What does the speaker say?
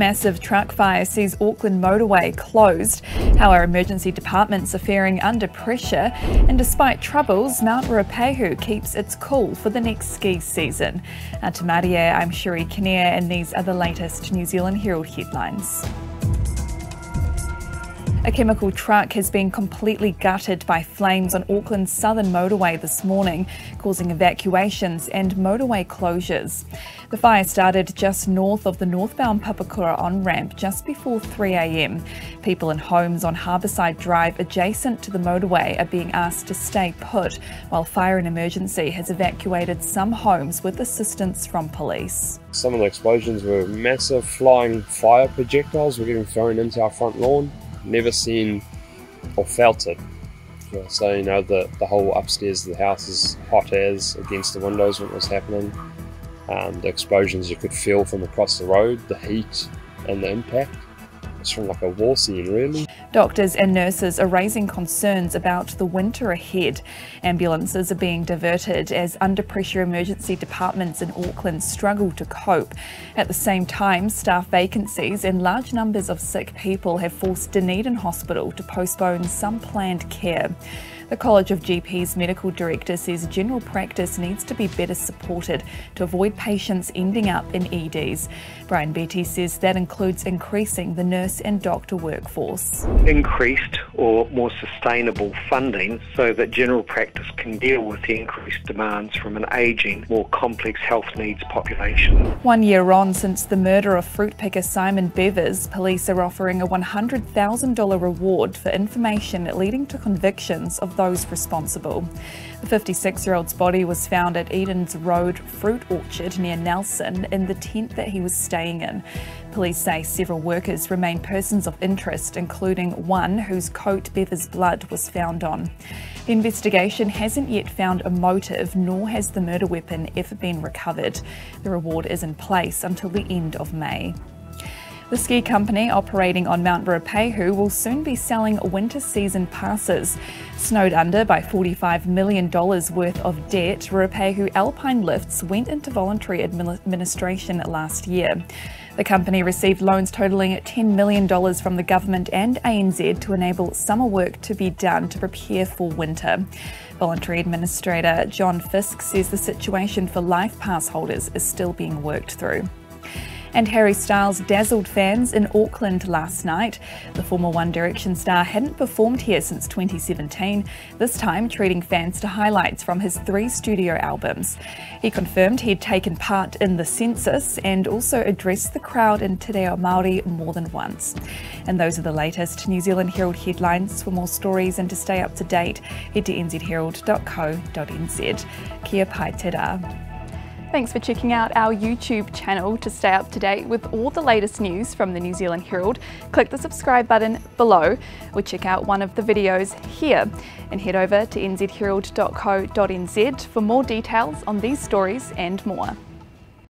Massive truck fire sees Auckland motorway closed. How our emergency departments are faring under pressure. And despite troubles, Mount Ruapehu keeps its cool for the next ski season. Te Maria, I'm Sherry Kinnear, and these are the latest New Zealand Herald headlines. A chemical truck has been completely gutted by flames on Auckland's southern motorway this morning, causing evacuations and motorway closures. The fire started just north of the northbound Papakura on-ramp just before 3 a.m. People in homes on Harbourside Drive adjacent to the motorway are being asked to stay put, while Fire and Emergency has evacuated some homes with assistance from police. Some of the explosions were massive flying fire projectiles were getting thrown into our front lawn. Never seen or felt it. So, you know, the whole upstairs of the house is hot as against the windows when it was happening. The explosions you could feel from across the road, the heat and the impact. It's from like a war scene, really. Doctors and nurses are raising concerns about the winter ahead. Ambulances are being diverted as under-pressure emergency departments in Auckland struggle to cope. At the same time, staff vacancies and large numbers of sick people have forced Dunedin Hospital to postpone some planned care. The College of GPs medical director says general practice needs to be better supported to avoid patients ending up in EDs. Brian Beattie says that includes increasing the nurse and doctor workforce. Increased or more sustainable funding so that general practice can deal with the increased demands from an ageing, more complex health needs population. 1 year on since the murder of fruit picker Simon Bevers, police are offering a $100,000 reward for information leading to convictions of those responsible. The 56-year-old's body was found at Eden's Road fruit orchard near Nelson in the tent that he was staying in. Police say several workers remain persons of interest, including one whose coat Bevers' blood was found on. The investigation hasn't yet found a motive, nor has the murder weapon ever been recovered. The reward is in place until the end of May. The ski company operating on Mount Ruapehu will soon be selling winter season passes. Snowed under by $45 million worth of debt, Ruapehu Alpine lifts went into voluntary administration last year. The company received loans totalling $10 million from the government and ANZ to enable summer work to be done to prepare for winter. Voluntary Administrator John Fisk says the situation for Life Pass holders is still being worked through. And Harry Styles dazzled fans in Auckland last night. The former One Direction star hadn't performed here since 2017, this time treating fans to highlights from his 3 studio albums. He confirmed he'd taken part in the census and also addressed the crowd in Te Reo Māori more than once. And those are the latest New Zealand Herald headlines. For more stories and to stay up to date, head to nzherald.co.nz. Kia pai te rā. Thanks for checking out our YouTube channel. To stay up to date with all the latest news from the New Zealand Herald, click the subscribe button below or check out one of the videos here, and head over to nzherald.co.nz for more details on these stories and more.